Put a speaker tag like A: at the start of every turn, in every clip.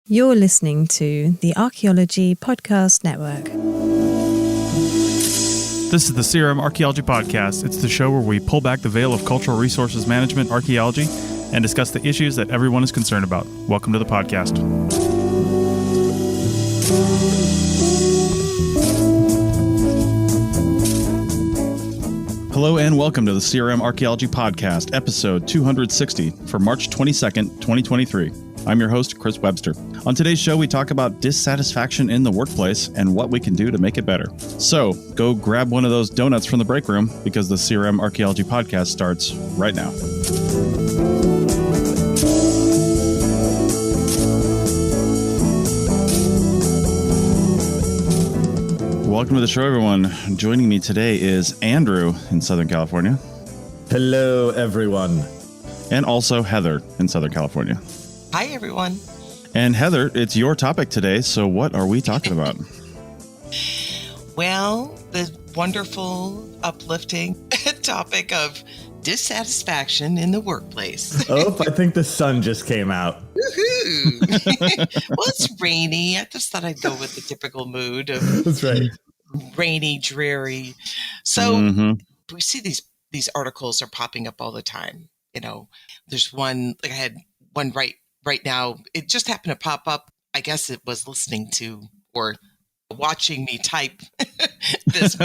A: You're listening to the Archaeology Podcast Network.
B: This is the CRM Archaeology Podcast. It's the show where we pull back the veil of cultural resources management, archaeology, and discuss the issues that everyone is concerned about. Welcome to the podcast. Hello and welcome to the CRM Archaeology Podcast, episode 260 for March 22nd, 2023. I'm your host, Chris Webster. On today's show, we talk about dissatisfaction in the workplace and what we can do to make it better. So go grab one of those donuts from the break room because the CRM Archaeology Podcast starts right now. Welcome to the show, everyone. Joining me today is Andrew in Southern California.
C: Hello, everyone.
B: And also Heather in Southern California.
D: Hi, everyone.
B: And Heather, it's your topic today, so what are we talking about?
D: Well, the wonderful, uplifting topic of dissatisfaction in the workplace.
C: Oh, I think the sun just came out.
D: Woohoo! Well, it's rainy. I just thought I'd go with the typical mood of
C: That's right.
D: Rainy, dreary. So we see these articles are popping up all the time. You know, there's one, like I had one right now. It just happened to pop up. I guess it was listening to or watching me type this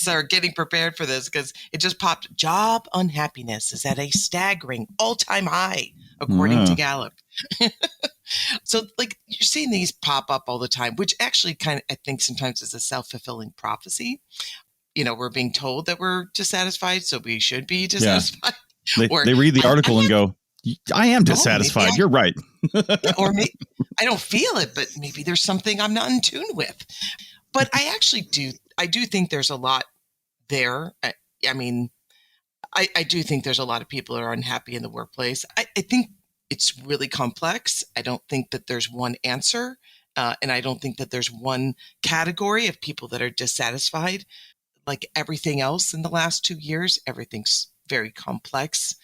D: or getting prepared for this because it just popped. Job unhappiness is at a staggering all-time high, according to Gallup. So, like, you're seeing these pop up all the time, which actually kind of, I think sometimes is a self-fulfilling prophecy. You know, we're being told that we're dissatisfied, so we should be dissatisfied.
B: Yeah. They read the article and go, I am dissatisfied. You're right.
D: Or maybe, I don't feel it, but maybe there's something I'm not in tune with. But I actually do think there's a lot there. I mean, I do think there's a lot of people who are unhappy in the workplace. I think it's really complex. I don't think that there's one answer. And I don't think that there's one category of people that are dissatisfied. Like everything else in the last 2 years, everything's very complex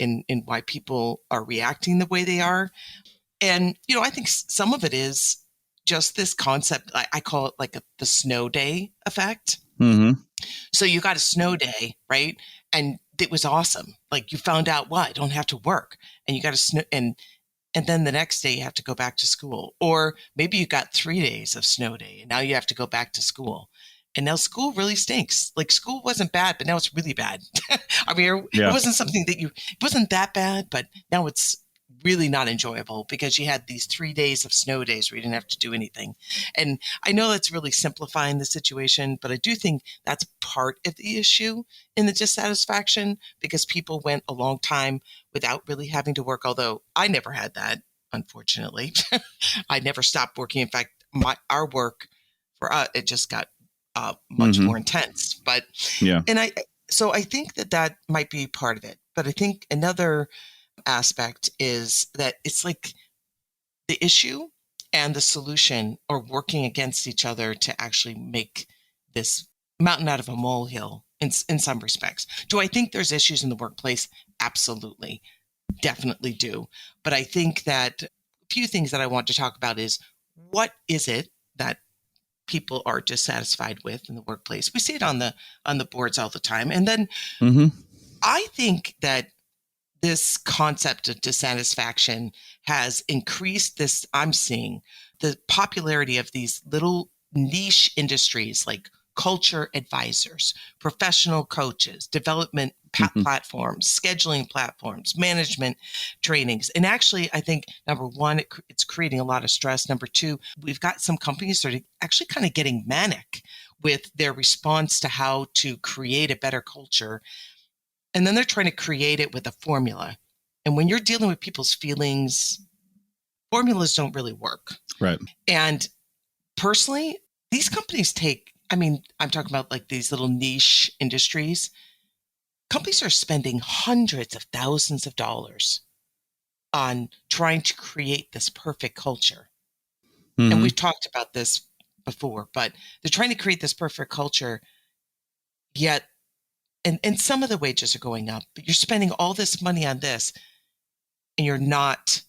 D: in why people are reacting the way they are. And, you know, I think some of it is just this concept. I call it like the snow day effect. Mm-hmm. So you got a snow day, right? And it was awesome. Like you found out, well, I don't have to work, and you got a snow, and then the next day you have to go back to school. Or maybe you got 3 days of snow day and now you have to go back to school. And now school really stinks. Like school wasn't bad, but now it's really bad. I mean, it wasn't something that it wasn't that bad, but now it's really not enjoyable because you had these 3 days of snow days where you didn't have to do anything. And I know that's really simplifying the situation, but I do think that's part of the issue in the dissatisfaction because people went a long time without really having to work. Although I never had that, unfortunately. I never stopped working. In fact, our work for us, it just got much more intense, but and I think that might be part of it. But I think another aspect is that it's like the issue and the solution are working against each other to actually make this mountain out of a molehill in some respects. Do I think there's issues in the workplace? Absolutely. Definitely do. But I think that a few things that I want to talk about is what is it that people are dissatisfied with in the workplace. We see it on the boards all the time. And then I think that this concept of dissatisfaction has increased I'm seeing the popularity of these little niche industries like culture advisors, professional coaches, development platforms, scheduling platforms, management trainings. And actually, I think, number one, it's creating a lot of stress. Number two, we've got some companies that are actually kind of getting manic with their response to how to create a better culture. And then they're trying to create it with a formula. And when you're dealing with people's feelings, formulas don't really work.
B: Right.
D: And personally, these companies I'm talking about like these little niche industries. Companies are spending hundreds of thousands of dollars on trying to create this perfect culture. And we've talked about this before, but they're trying to create this perfect culture, yet, and some of the wages are going up, but you're spending all this money on this and you're not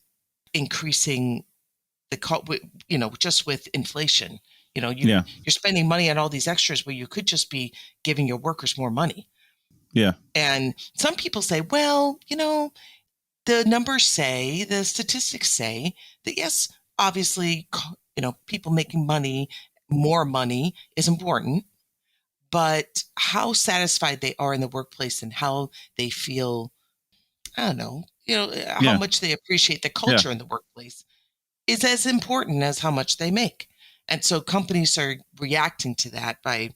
D: increasing just with inflation, you're spending money on all these extras where you could just be giving your workers more money.
B: Yeah.
D: And some people say, well, the statistics say that, yes, obviously, people making more money is important, but how satisfied they are in the workplace and how they feel, I don't know, how much they appreciate the culture in the workplace is as important as how much they make. And so companies are reacting to that by,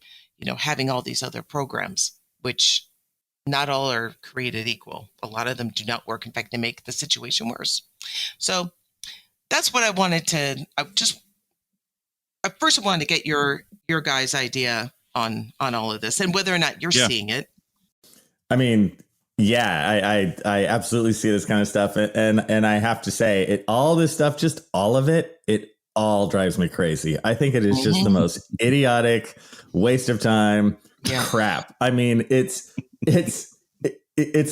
D: having all these other programs, which not all are created equal. A lot of them do not work. In fact, they make the situation worse. So that's what I wanted to I first wanted to get your guys' idea on all of this and whether or not you're seeing it.
C: I mean, yeah, I absolutely see this kind of stuff. And I have to say, all this stuff, just all of it all drives me crazy. I think it is just the most idiotic waste of time crap. I mean, it's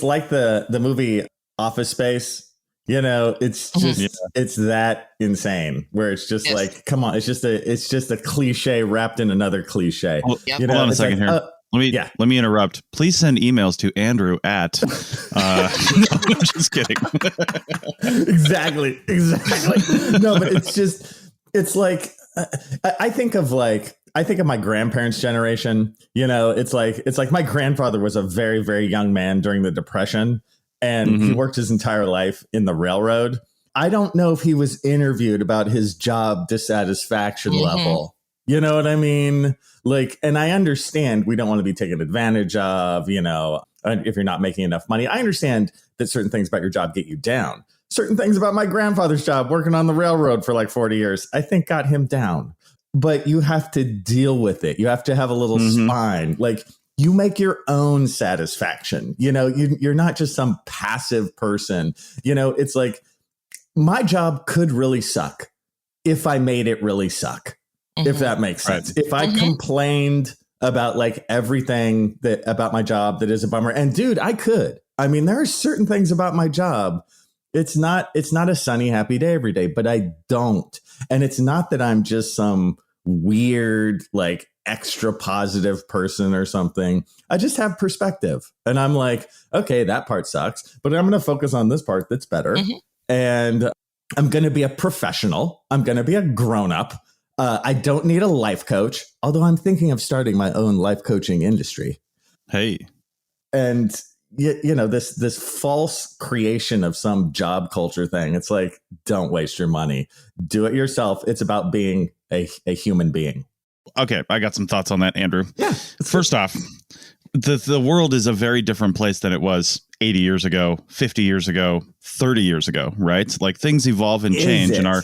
C: like the movie Office Space. It's just it's that insane where it's just like, come on, it's just a cliche wrapped in another cliche.
B: Hold on a second here. Let me interrupt. Please send emails to Andrew at no, I'm just kidding.
C: Exactly. No, but it's like I think of my grandparents' generation. It's like my grandfather was a very, very young man during the Depression, and he worked his entire life in the railroad. I don't know if he was interviewed about his job dissatisfaction level. You know what I mean? And I understand we don't want to be taken advantage of, if you're not making enough money. I understand that certain things about your job get you down. Certain things about my grandfather's job working on the railroad for like 40 years, I think got him down. But you have to deal with it. You have to have a little spine. You make your own satisfaction. You're not just some passive person. It's like my job could really suck if I made it really suck. If that makes sense. Right. If I complained about everything about my job that is a bummer, and dude, I could. I mean, there are certain things about my job. It's not a sunny, happy day every day, but I don't. And it's not that I'm just some weird, extra positive person or something. I just have perspective. And I'm like, okay, that part sucks, but I'm going to focus on this part that's better. And I'm going to be a professional. I'm going to be a grown up. I don't need a life coach, although I'm thinking of starting my own life coaching industry.
B: Hey.
C: And, this false creation of some job culture thing. It's like, don't waste your money. Do it yourself. It's about being a human being.
B: Okay, I got some thoughts on that, Andrew.
C: Yeah.
B: First off, the world is a very different place than it was 80 years ago, 50 years ago, 30 years ago, right? Things evolve and change in our...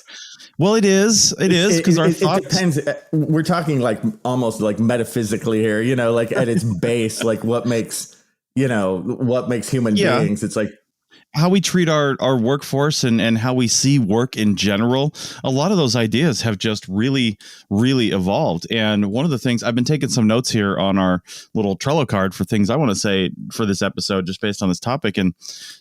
B: Well, it is because our thoughts... It depends.
C: We're talking almost metaphysically here, at its base, what makes human beings. It's
B: how we treat our workforce and how we see work in general. A lot of those ideas have just really, really evolved. And one of the things I've been taking some notes here on our little Trello card for things I want to say for this episode, just based on this topic and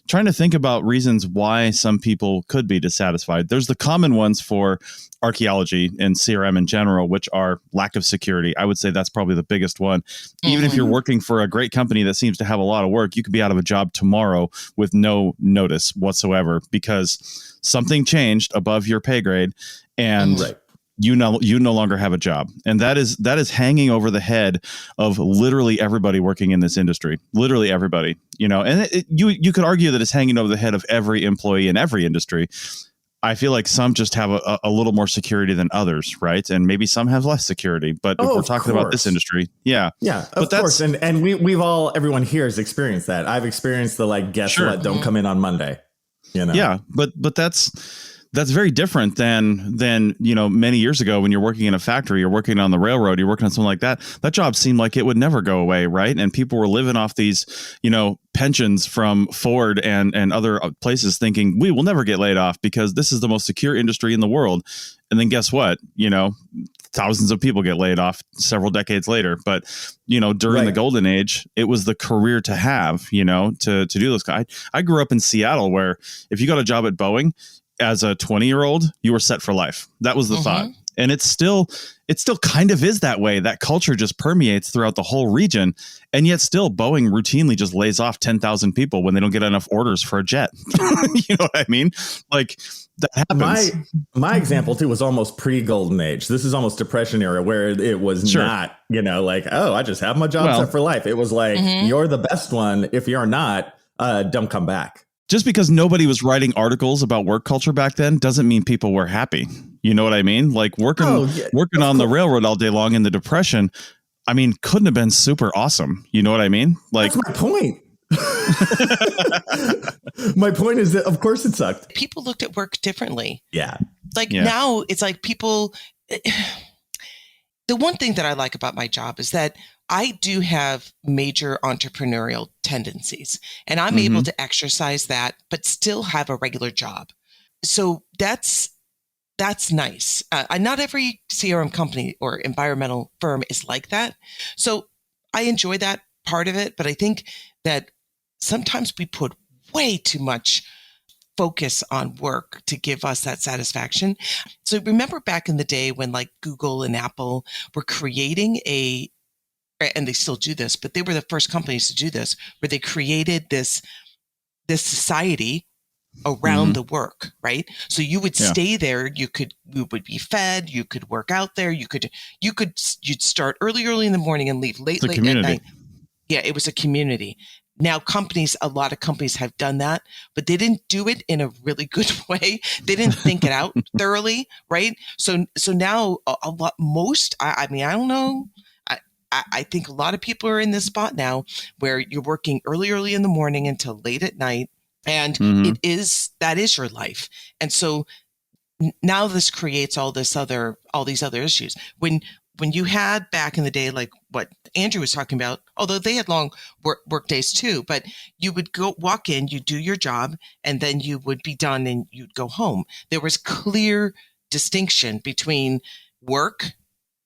B: trying to think about reasons why some people could be dissatisfied. There's the common ones for archaeology and CRM in general, which are lack of security. I would say that's probably the biggest one. Even if you're working for a great company that seems to have a lot of work, you could be out of a job tomorrow with no notice whatsoever because something changed above your pay grade and you no longer have a job. And that is hanging over the head of literally everybody working in this industry, literally everybody, and you could argue that it's hanging over the head of every employee in every industry. I feel like some just have a little more security than others, right? And maybe some have less security. But if we're talking about this industry,
C: of course. And everyone here has experienced that. I've experienced the guess what? Don't come in on Monday.
B: Yeah, but that's very different than many years ago when you're working in a factory, you're working on the railroad, you're working on something like that. That job seemed like it would never go away, right? And people were living off these, pensions from Ford and other places thinking we will never get laid off because this is the most secure industry in the world. And then guess what? Thousands of people get laid off several decades later. But, during the golden age, it was the career to have, to do this. I grew up in Seattle where if you got a job at Boeing, as a 20-year-old, you were set for life. That was the thought. And it still kind of is that way. That culture just permeates throughout the whole region. And yet still Boeing routinely just lays off 10,000 people when they don't get enough orders for a jet. You know what I mean? Like that happens.
C: My example too was almost pre-golden age. This is almost Depression era, where it was not, like, oh, I just have my job set for life. It was like, you're the best one. If you're not, don't come back.
B: Just because nobody was writing articles about work culture back then doesn't mean people were happy. You know what I mean? Like working on the railroad all day long in the Depression, I mean, couldn't have been super awesome. You know what I mean? Like,
C: that's my point. My point is that, of course, it sucked.
D: People looked at work differently.
C: Yeah.
D: Now it's like people. The one thing that I like about my job is that I do have major entrepreneurial tendencies, and I'm able to exercise that, but still have a regular job. So that's nice. Not every CRM company or environmental firm is like that. So I enjoy that part of it, but I think that sometimes we put way too much focus on work to give us that satisfaction. So remember back in the day when like Google and Apple were creating and they still do this, but they were the first companies to do this, where they created this society around the work, right? So you would stay there, you would be fed, you could work out there, you'd start early in the morning and leave late at night. Yeah, it was a community. Now a lot of companies have done that, but they didn't do it in a really good way. They didn't think it out thoroughly, right? So now I don't know. I think a lot of people are in this spot now where you're working early in the morning until late at night, and that is your life. And so now this creates all these other issues. When you had back in the day, like what Andrew was talking about, although they had long work days too, but you would walk in, you do your job, and then you would be done and you'd go home. There was clear distinction between work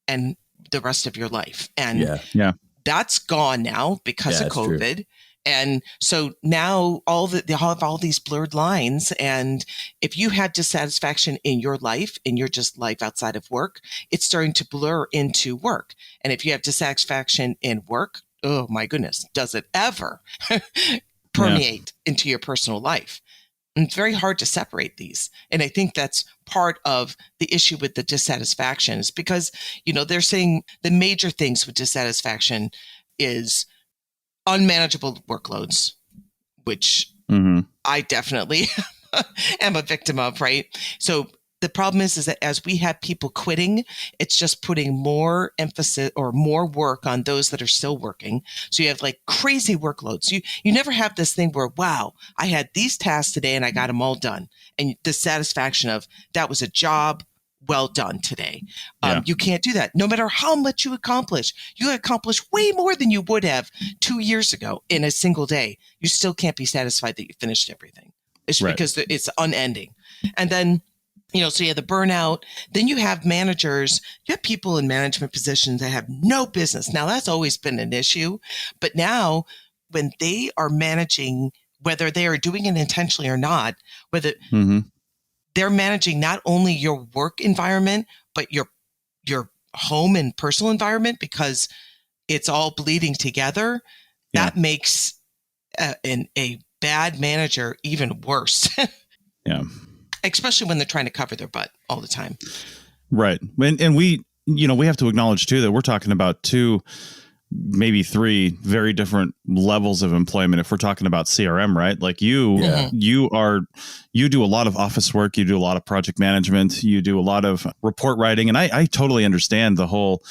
D: and the rest of your life. And that's gone now because of COVID. True. And so now they have all these blurred lines. And if you had dissatisfaction in your life, in your just life outside of work, it's starting to blur into work. And if you have dissatisfaction in work, oh my goodness, does it ever permeate into your personal life? And it's very hard to separate these. And I think that's part of the issue with the dissatisfaction, is because, they're saying the major things with dissatisfaction is unmanageable workloads, which I definitely am a victim of, right? So the problem is that as we have people quitting, it's just putting more emphasis or more work on those that are still working. So you have like crazy workloads. You never have this thing where, wow, I had these tasks today and I got them all done. And the satisfaction of that was a job well done today. You can't do that. No matter how much you accomplish way more than you would have 2 years ago in a single day. You still can't be satisfied that you finished everything. It's because it's unending. And then, so you have the burnout. Then you have managers. You have people in management positions that have no business. Now, that's always been an issue. But now, when they are managing, whether they are doing it intentionally or not, whether they're managing not only your work environment, but your home and personal environment, because it's all bleeding together. That makes a bad manager even worse. Especially when they're trying to cover their butt all the time.
B: Right. And we have to acknowledge too that we're talking about two, maybe three very different levels of employment. If we're talking about CRM, right? Like you do a lot of office work, you do a lot of project management, you do a lot of report writing. And I totally understand the whole,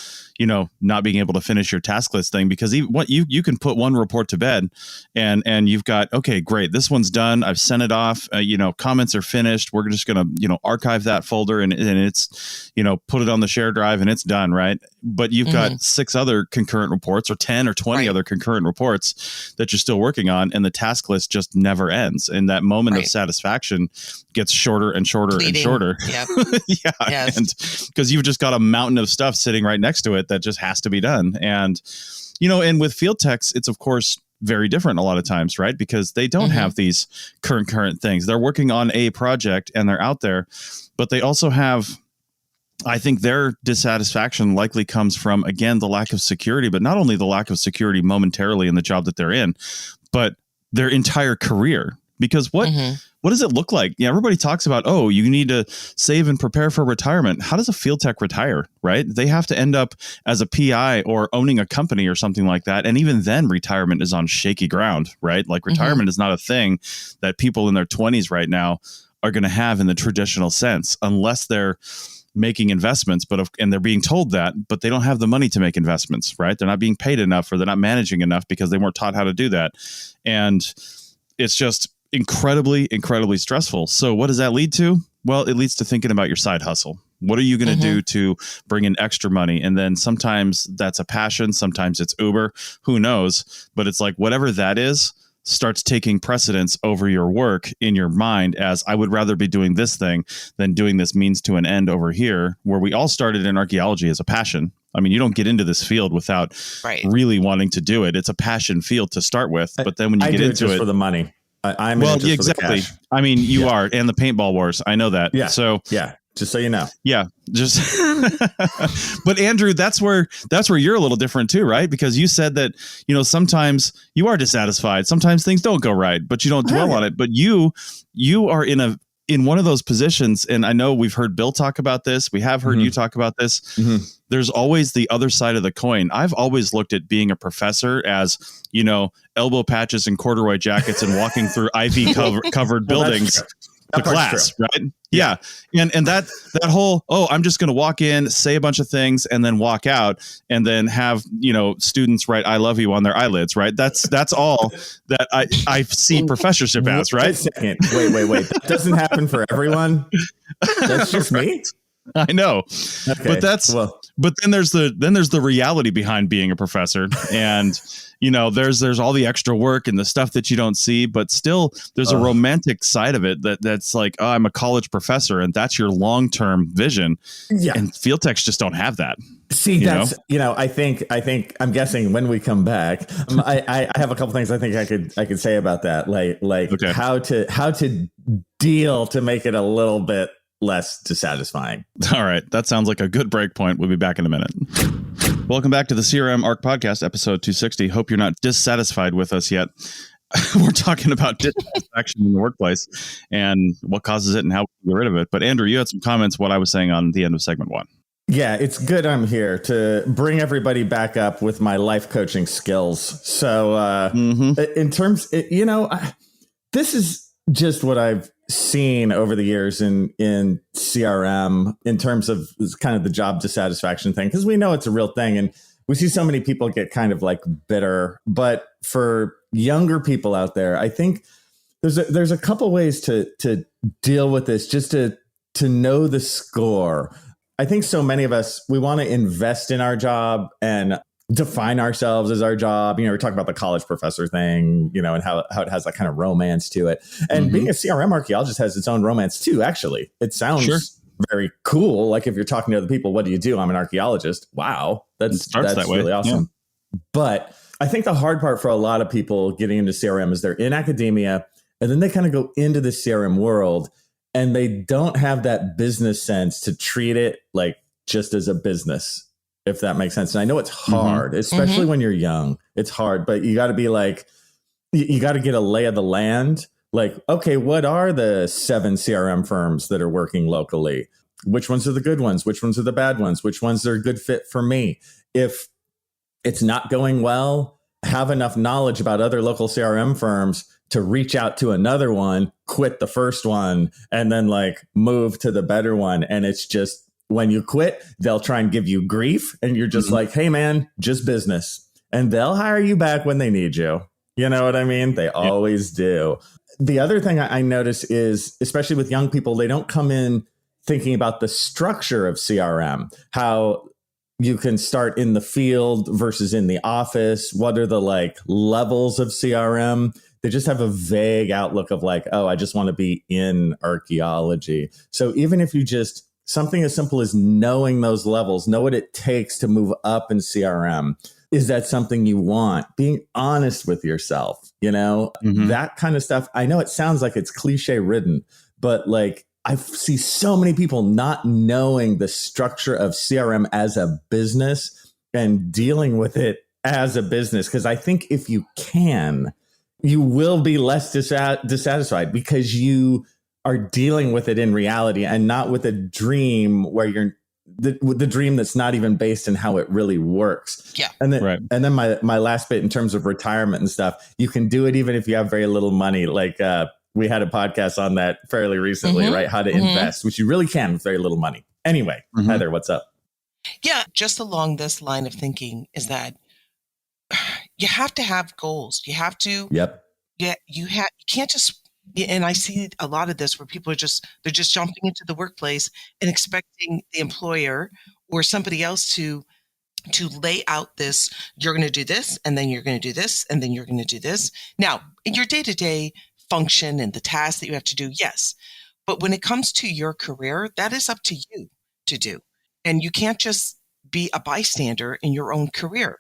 B: not being able to finish your task list thing, because you can put one report to bed and you've got, okay, great. This one's done. I've sent it off. Comments are finished. We're just going to, archive that folder and it's, put it on the shared drive and it's done. Right. But you've got 6 other concurrent reports or 10 or 20 other concurrent reports that you're still working on. And the task list just never ends. And that moment of satisfaction gets shorter and shorter and shorter.
D: Yep.
B: Yes. And because you've just got a mountain of stuff sitting right next to it that just has to be done. And, and with field techs, it's of course very different a lot of times, right? Because they don't have these current things. They're working on a project and they're out there, but they also have, I think their dissatisfaction likely comes from, again, the lack of security, but not only the lack of security momentarily in the job that they're in, but their entire career. Because what does it look like? Yeah, everybody talks about, oh, you need to save and prepare for retirement. How does a field tech retire, right? They have to end up as a PI or owning a company or something like that. And even then, retirement is on shaky ground, right? Like retirement is not a thing that people in their 20s right now are going to have in the traditional sense, unless they're making investments, and they're being told that, but they don't have the money to make investments, right? They're not being paid enough, or they're not managing enough because they weren't taught how to do that. And it's just incredibly stressful. So what does that lead to? Well, it leads to thinking about your side hustle. What are you going to do to bring in extra money? And then sometimes that's a passion. Sometimes it's Uber, who knows? But it's like, whatever that is starts taking precedence over your work in your mind, as I would rather be doing this thing than doing this means to an end over here, where we all started in archaeology as a passion. I mean, you don't get into this field without really wanting to do it. It's a passion field to start with, but then when you get into it
C: for the money, I'm
B: well, exactly. I mean, you are, and the paintball wars. I know that.
C: Yeah.
B: So
C: just so you know.
B: Yeah. Just. But Andrew, that's where you're a little different too, right? Because you said that, sometimes you are dissatisfied. Sometimes things don't go right, but you don't dwell on it. But you are in one of those positions. And I know we've heard Bill talk about this. We have heard you talk about this. There's always the other side of the coin. I've always looked at being a professor as, elbow patches and corduroy jackets and walking through ivy covered buildings to class, right? Yeah. And that whole, I'm just going to walk in, say a bunch of things, and then walk out, and then have, students write "I love you" on their eyelids, right? That's all that I see professorship as, right?
C: Wait a second. Wait. That doesn't happen for everyone. That's just me.
B: I know.
C: Okay.
B: But then there's the reality behind being a professor, and there's all the extra work and the stuff that you don't see, but still there's a romantic side of it that's like, oh, I'm a college professor, and that's your long-term vision. Yeah. And field techs just don't have that.
C: See, that's, I think I'm guessing when we come back, I have a couple things I think I could say about that. Like how to deal to make it a little bit less dissatisfying.
B: All right. That sounds like a good break point. We'll be back in a minute. Welcome back to the CRM ARC podcast, episode 260. Hope you're not dissatisfied with us yet. We're talking about dissatisfaction in the workplace and what causes it and how we get rid of it. But Andrew, you had some comments what I was saying on the end of segment 1.
C: Yeah, it's good I'm here to bring everybody back up with my life coaching skills. So in terms, this is just what I've seen over the years in CRM in terms of kind of the job dissatisfaction thing, because we know it's a real thing and we see so many people get kind of like bitter. But for younger people out there, I think there's a couple ways to deal with this, just to know the score. I think so many of us, we want to invest in our job and define ourselves as our job. We're talking about the college professor thing, and how it has that kind of romance to it. And being a CRM archaeologist has its own romance too, actually. It sounds very cool. Like if you're talking to other people, what do you do? I'm an archaeologist. Wow. That's that really awesome. Yeah. But I think the hard part for a lot of people getting into CRM is they're in academia and then they kind of go into the CRM world and they don't have that business sense to treat it like just as a business, if that makes sense. And I know it's hard, especially when you're young. It's hard, but you got to be like, you got to get a lay of the land. Like, okay, what are the 7 CRM firms that are working locally? Which ones are the good ones? Which ones are the bad ones? Which ones are a good fit for me? If it's not going well, have enough knowledge about other local CRM firms to reach out to another one, quit the first one, and then like move to the better one. And it's just, when you quit, they'll try and give you grief. And you're just like, hey, man, just business. And they'll hire you back when they need you. You know what I mean? They always do. The other thing I notice is, especially with young people, they don't come in thinking about the structure of CRM, how you can start in the field versus in the office. What are the like levels of CRM? They just have a vague outlook of like, oh, I just want to be in archaeology. So even if you just something as simple as knowing those levels, know what it takes to move up in CRM. is that something you want? Being honest with yourself, that kind of stuff. I know it sounds like it's cliche ridden, but like I see so many people not knowing the structure of CRM as a business and dealing with it as a business. Because I think if you can, you will be less dissatisfied because you are dealing with it in reality and not with a dream where you're the dream that's not even based in how it really works.
D: Yeah.
C: And then my last bit in terms of retirement and stuff, you can do it even if you have very little money. Like we had a podcast on that fairly recently, right? How to invest, which you really can with very little money. Anyway, Heather, what's up?
D: Yeah, just along this line of thinking is that you have to have goals. You have to.
C: Yep.
D: Yeah, you can't just. And I see a lot of this where people are they're just jumping into the workplace and expecting the employer or somebody else to lay out this. You're going to do this, and then you're going to do this, and then you're going to do this. Now, in your day-to-day function and the tasks that you have to do, yes. But when it comes to your career, that is up to you to do. And you can't just be a bystander in your own career.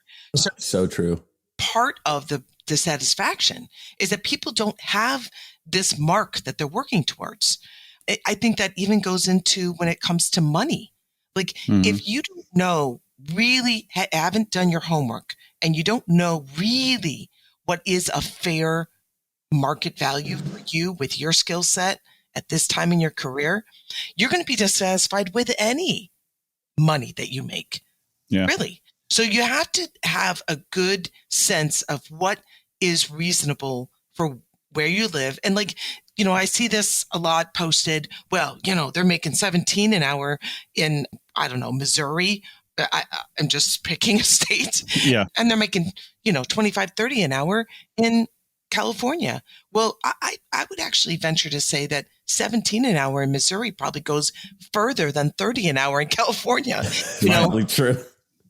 C: So true.
D: Part of the dissatisfaction is that people don't have this mark that they're working towards. I think that even goes into when it comes to money. Like if you don't know, really haven't done your homework and you don't know really what is a fair market value for you with your skill set at this time in your career, you're going to be dissatisfied with any money that you make.
B: Yeah.
D: Really. So you have to have a good sense of what is reasonable for where you live. And like, I see this a lot posted. Well, they're making $17 an hour in, I don't know, Missouri. I'm just picking a state.
B: Yeah.
D: And they're making, $25-30 an hour in California. Well, I would actually venture to say that $17 an hour in Missouri probably goes further than $30 an hour in California.
C: Probably true.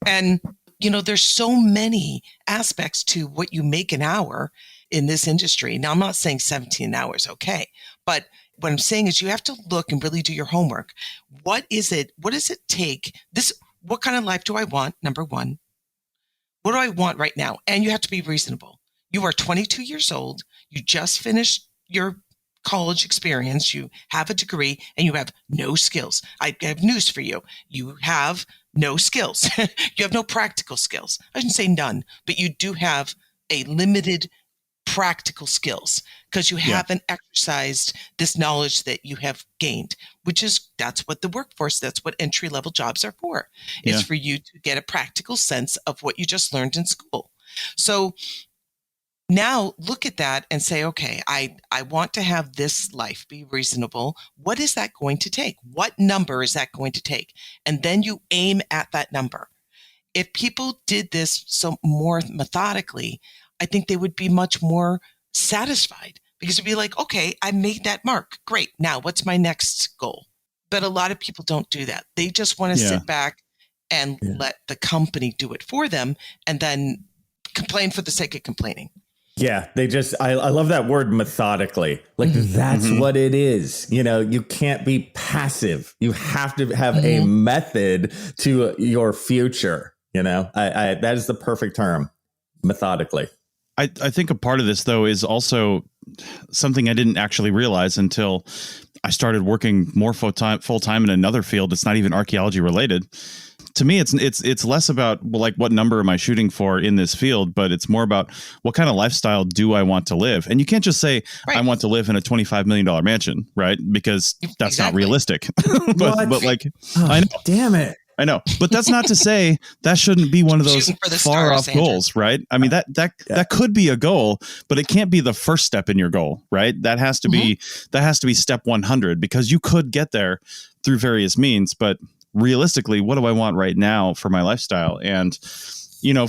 D: And, there's so many aspects to what you make an hour in this industry. Now, I'm not saying 17 an hour is okay, but what I'm saying is you have to look and really do your homework. What is it? What does it take? What kind of life do I want? Number one, what do I want right now? And you have to be reasonable. You are 22 years old. You just finished your college experience. You have a degree and you have no skills. I have news for you. You have no skills. You have no practical skills. I shouldn't say none, but you do have a limited practical skills because you haven't exercised this knowledge that you have gained, that's what the workforce, that's what entry-level jobs are for. It's for you to get a practical sense of what you just learned in school. So now look at that and say, okay, I want to have this life be reasonable. What is that going to take? What number is that going to take? And then you aim at that number. If people did this so more methodically, I think they would be much more satisfied because it'd be like, okay, I made that mark. Great. Now what's my next goal? But a lot of people don't do that. They just want to sit back and let the company do it for them and then complain for the sake of complaining.
C: Yeah, I love that word methodically. Like that's what it is. You can't be passive. You have to have a method to your future. That is the perfect term, methodically.
B: I think a part of this, though, is also something I didn't actually realize until I started working more full time in another field that's not even archaeology related. To me, it's less about what number am I shooting for in this field, but it's more about what kind of lifestyle do I want to live. And you can't just say I want to live in a $25 million mansion, right? Because that's not realistic. but I know,
C: damn it.
B: I know, but that's not to say that shouldn't be one of those far off goals, right? I mean, that could be a goal, but it can't be the first step in your goal, right? That has to be step 100 because you could get there through various means, but realistically, what do I want right now for my lifestyle? And,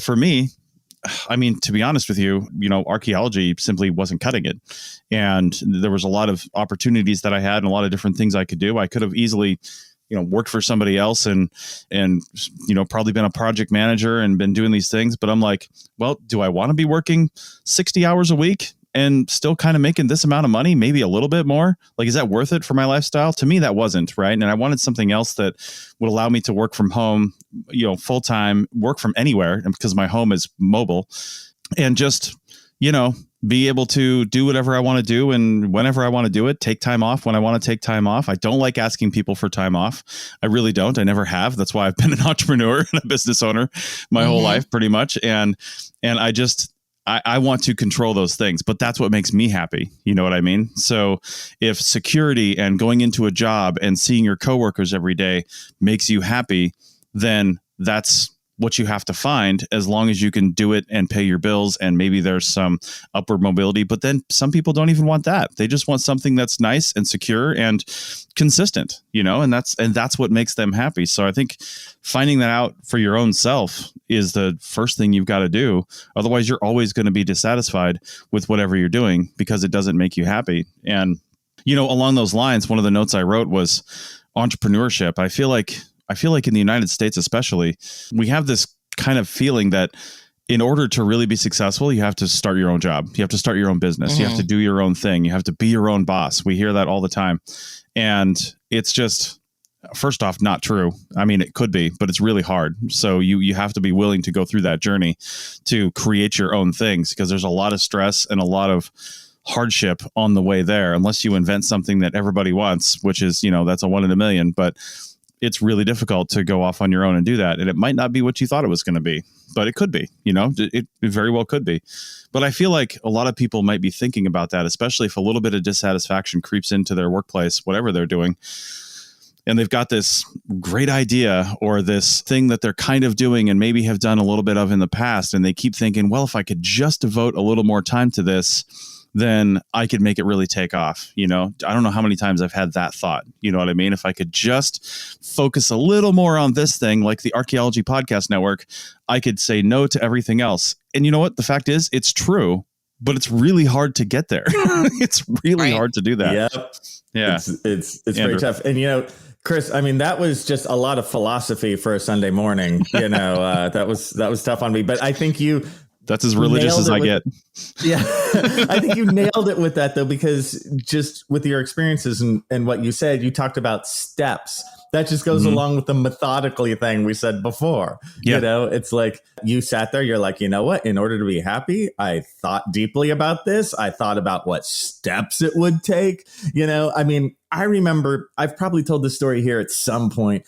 B: for me, I mean, to be honest with you, archaeology simply wasn't cutting it. And there was a lot of opportunities that I had and a lot of different things I could do. I could have easily worked for somebody else and probably been a project manager and been doing these things. But I'm like, well, do I want to be working 60 hours a week and still kind of making this amount of money, maybe a little bit more. Like, is that worth it for my lifestyle? To me, that wasn't, right. And I wanted something else that would allow me to work from home, full time, work from anywhere, because my home is mobile, and just, be able to do whatever I want to do and whenever I want to do it, take time off when I want to take time off. I don't like asking people for time off. I really don't. I never have. That's why I've been an entrepreneur and a business owner my whole life, pretty much. And I want to control those things, but that's what makes me happy. You know what I mean? So if security and going into a job and seeing your coworkers every day makes you happy, then that's what you have to find, as long as you can do it and pay your bills, and maybe there's some upward mobility. But then some people don't even want that. They just want something that's nice and secure and consistent, and that's what makes them happy. So I think finding that out for your own self is the first thing you've got to do. Otherwise, you're always going to be dissatisfied with whatever you're doing because it doesn't make you happy. And, along those lines, one of the notes I wrote was entrepreneurship. I feel like in the United States, especially, we have this kind of feeling that in order to really be successful, you have to start your own job. You have to start your own business. You have to do your own thing. You have to be your own boss. We hear that all the time. And it's just, first off, not true. I mean, it could be, but it's really hard. So you have to be willing to go through that journey to create your own things, because there's a lot of stress and a lot of hardship on the way there, unless you invent something that everybody wants, which is, that's a 1 in a million. But it's really difficult to go off on your own and do that. And it might not be what you thought it was going to be, but it could be, it very well could be. But I feel like a lot of people might be thinking about that, especially if a little bit of dissatisfaction creeps into their workplace, whatever they're doing. And they've got this great idea or this thing that they're kind of doing and maybe have done a little bit of in the past. And they keep thinking, well, if I could just devote a little more time to this, then I could make it really take off. I don't know how many times I've had that thought. You know what I mean? If I could just focus a little more on this thing, like the Archaeology podcast network, I could say no to everything else. And you know what? The fact is, it's true, but it's really hard to get there. It's really hard to do that.
C: Yep.
B: Yeah.
C: It's very tough. And, Chris, I mean, that was just a lot of philosophy for a Sunday morning. That was tough on me, but I think that's as religious as I get. Yeah. I think you nailed it with that, though, because just with your experiences and what you said, you talked about steps. That just goes along with the methodically thing we said before. Yeah. It's like you sat there, you're like, you know what? In order to be happy, I thought deeply about this. I thought about what steps it would take. I mean, I remember, I've probably told this story here at some point.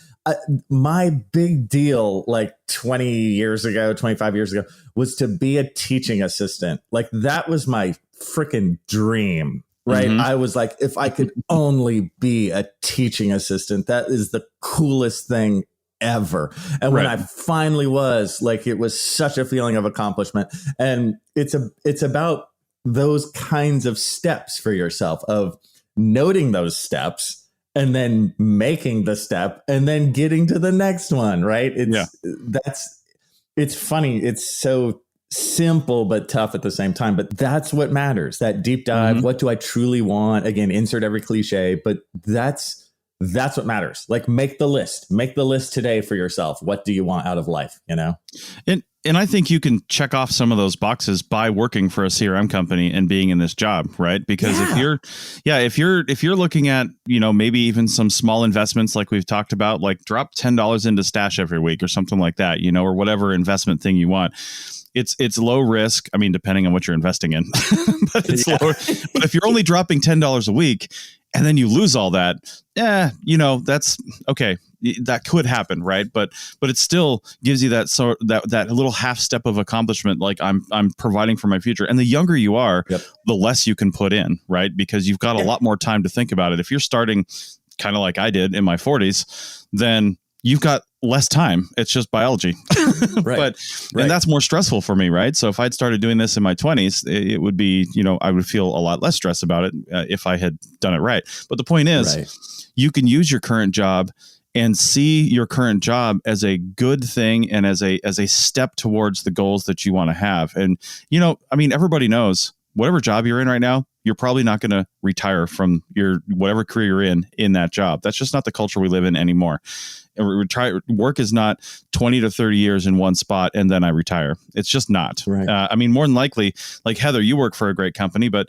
C: My big deal, like 25 years ago, was to be a teaching assistant. Like, that was my freaking dream, right? I was like, if I could only be a teaching assistant, that is the coolest thing ever. And when I finally was, like, it was such a feeling of accomplishment. And it's about those kinds of steps for yourself, of noting those steps and then making the step and then getting to the next one, right? It's funny. It's so simple but tough at the same time, but that's what matters. That deep dive. What do I truly want? Again, insert every cliche, but that's what matters. Like, make the list today for yourself. What do you want out of life? And I think you can check off some of those boxes by working for a CRM company and being in this job, right? Because if you're looking at, maybe even some small investments like we've talked about, like drop $10 into Stash every week or something like that, or whatever investment thing you want. It's low risk. I mean, depending on what you're investing in, but it's low. But if you're only dropping $10 a week and then you lose all that, that's okay. That could happen, right? But it still gives you that little half step of accomplishment. Like, I'm providing for my future. And the younger you are, the less you can put in, right? Because you've got a lot more time to think about it. If you're starting kind of like I did in my 40s, then you've got less time. It's just biology. And that's more stressful for me, right? So if I'd started doing this in my 20s, it would be, I would feel a lot less stress about it if I had done it right. But the point is, you can use your current job and see your current job as a good thing and as a step towards the goals that you want to have. And, everybody knows
B: whatever job you're in right now, you're probably not going to retire from your whatever career you're in that job. That's just not the culture we live in anymore. Work is not 20 to 30 years in one spot and then I retire. It's just not.
C: Right.
B: I mean, more than likely, like Heather, you work for a great company, but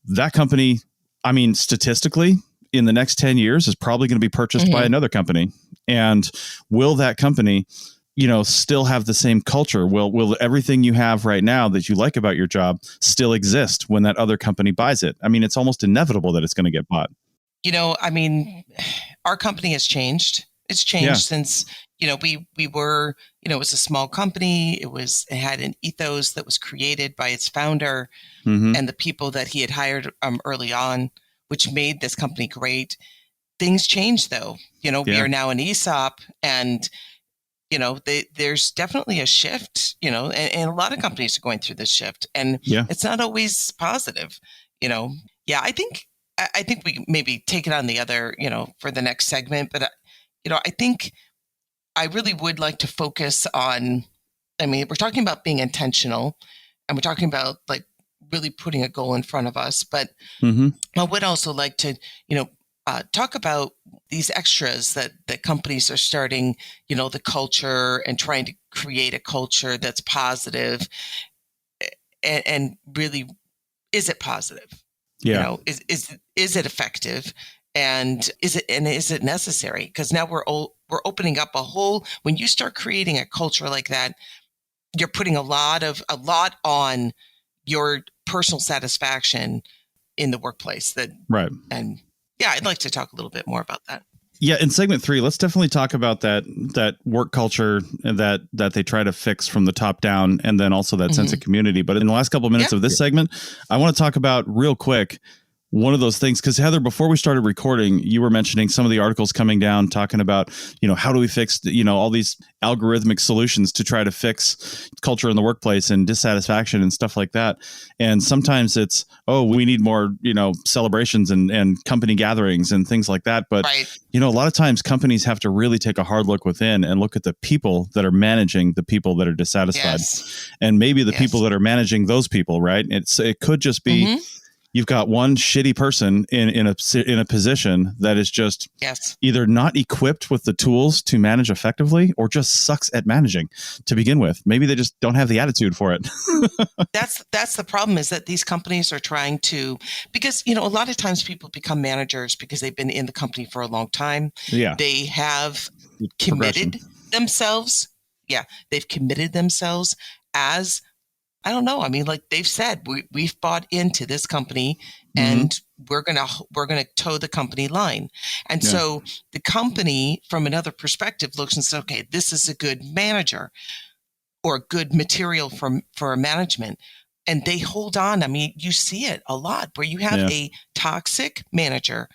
B: that company, I mean, statistically, in the next 10 years is probably going to be purchased by another company. And will that company, still have the same culture? Will everything you have right now that you like about your job still exist when that other company buys it? I mean, it's almost inevitable that it's going to get bought.
D: I mean, our company has changed. It's changed since, we were, it was a small company. It had an ethos that was created by its founder and the people that he had hired early on, which made this company great. Things changed though. We are now an ESOP and, there's definitely a shift, and a lot of companies are going through this shift and it's not always positive, I think we maybe take it on the other, for the next segment, but I think I really would like to focus on, we're talking about being intentional and we're talking about like really putting a goal in front of us, but I would also like to, talk about these extras that companies are starting, the culture and trying to create a culture that's positive and really, is it positive?
B: Yeah.
D: Is it effective? And is it necessary? Because now we're opening up a whole, when you start creating a culture like that, you're putting a lot on your personal satisfaction in the workplace I'd like to talk a little bit more about that.
B: Yeah, in segment 3, let's definitely talk about that work culture that they try to fix from the top down, and then also that sense of community. But in the last couple of minutes of this segment, I want to talk about real quick one of those things, because Heather, before we started recording, you were mentioning some of the articles coming down talking about, how do we fix, all these algorithmic solutions to try to fix culture in the workplace and dissatisfaction and stuff like that. And sometimes it's, we need more, celebrations and company gatherings and things like that. But, a lot of times companies have to really take a hard look within and look at the people that are managing the people that are dissatisfied. And maybe the people that are managing those people, right? It could just be, you've got one shitty person in a position that is just either not equipped with the tools to manage effectively or just sucks at managing to begin with. Maybe they just don't have the attitude for it.
D: That's the problem, is that these companies are trying to, because, a lot of times people become managers because they've been in the company for a long time. Yeah. They have committed themselves. Yeah. They've committed themselves as, I don't know. Like they've said, we've bought into this company and we're going to toe the company line. And so the company from another perspective looks and says, okay, this is a good manager or good material for management. And they hold on. You see it a lot where you have a toxic manager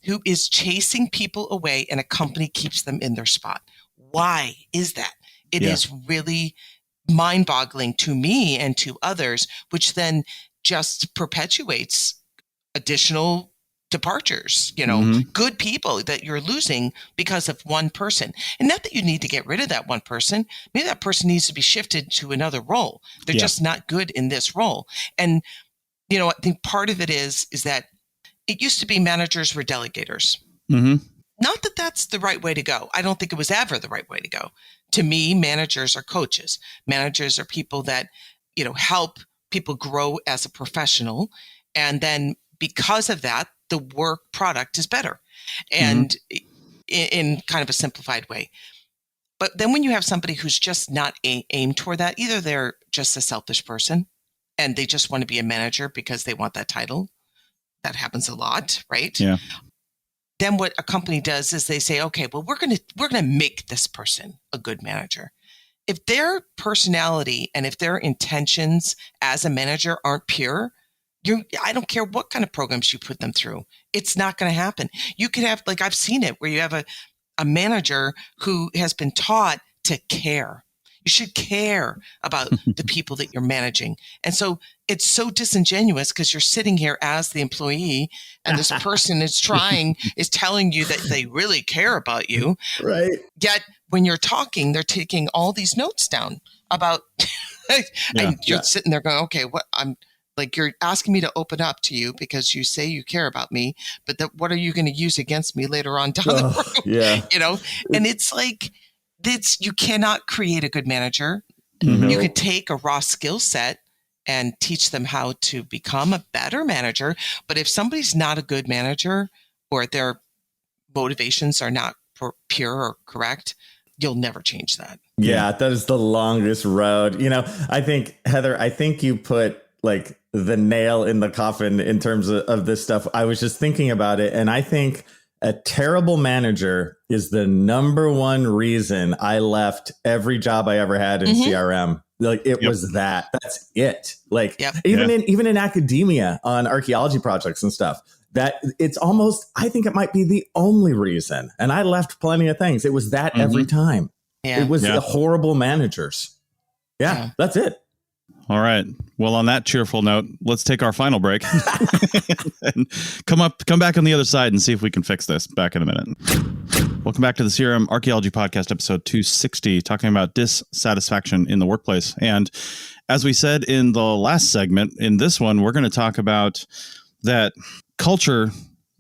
D: who is chasing people away and a company keeps them in their spot. Why is that? It is really mind-boggling to me and to others, which then just perpetuates additional departures, good people that you're losing because of one person. And not that you need to get rid of that one person. Maybe that person needs to be shifted to another role. They're just not good in this role. And, I think part of it is that it used to be managers were delegators. Not that that's the right way to go. I don't think it was ever the right way to go. To me, managers are coaches. Managers are people that, help people grow as a professional. And then because of that, the work product is better and in kind of a simplified way. But then when you have somebody who's just not aimed toward that, either they're just a selfish person and they just want to be a manager because they want that title. That happens a lot, right? Yeah. Then what a company does is they say, okay, well, we're going to make this person a good manager. If their personality and if their intentions as a manager aren't pure, I don't care what kind of programs you put them through. It's not going to happen. You could have, like I've seen it, where you have a manager who has been taught to care. You should care about the people that you're managing. And so it's so disingenuous because you're sitting here as the employee and this person is telling you that they really care about you. Right. Yet when you're talking, they're taking all these notes down about, and you're sitting there going, okay, what Like, you're asking me to open up to you because you say you care about me, but what are you going to use against me later on down the road?
C: Yeah.
D: And it's like, you cannot create a good manager.
C: Mm-hmm.
D: You could take a raw skill set and teach them how to become a better manager. But if somebody's not a good manager, or their motivations are not pure or correct, you'll never change that.
C: Yeah, that is the longest road. I think, Heather, you put like the nail in the coffin in terms of this stuff. I was just thinking about it, and I think a terrible manager is the number one reason I left every job I ever had in CRM. Like, it was that's it. Like, even in academia on archaeology projects and stuff, that it's almost, I think it might be the only reason. And I left plenty of things. It was that every time. It was the horrible managers. That's it.
B: All right. Well, on that cheerful note, let's take our final break and come back on the other side and see if we can fix this. Back in a minute. Welcome back to the CRM Archaeology Podcast, episode 260, talking about dissatisfaction in the workplace. And as we said in the last segment, in this one, we're going to talk about that culture